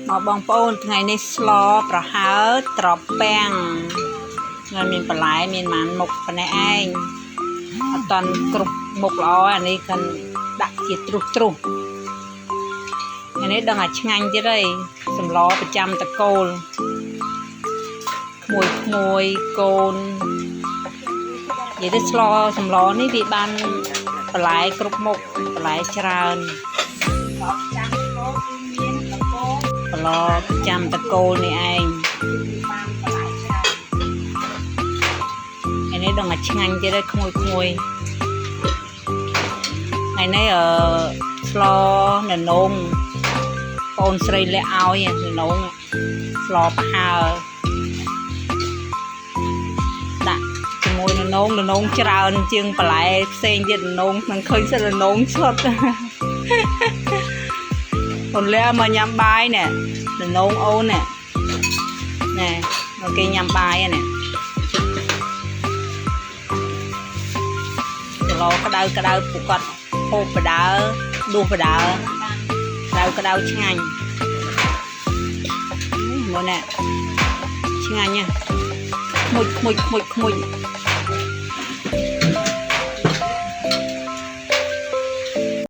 មកបងប្អូនថ្ងៃនេះស្លប្រហើរត្រពាំងហើយមានបន្លែមានម៉ានមុខប៉ុណ្ណេះឯងអត់តាន់គ្រប់មុខល្អអានេះគាត់ដាក់ជាទ្រុសអានេះដឹងតែឆ្ងាញ់ទៀតហើយសម្លប្រចាំតកូលក្មួយកូននិយាយទៅសម្លនេះវាបានបន្លែគ្រប់មុខបន្លែច្រើនបន្លប្រចាំតកូលនេះឯងថ្ងៃនេះដឹងតែឆ្ងាញ់ទៀតហើយក្មួយថ្ងៃនេះស្លននងបងស្រីលាក់ឲ្យននងស្លប្រហើរដាក់ជាមួយននងច្រើនជាងបន្លែផ្សេងទៀតននងនឹងឃើញសិនននងស្លុតអូនលាមកញ៉ាំបាយណែននងអូនណែមកគេញ៉ាំបាយណែឡូក្តៅពួកគាត់ហូបបដើដួសបដើក្តៅឆ្ងាញ់មើលណែឆ្ងាញ់ខ្មុច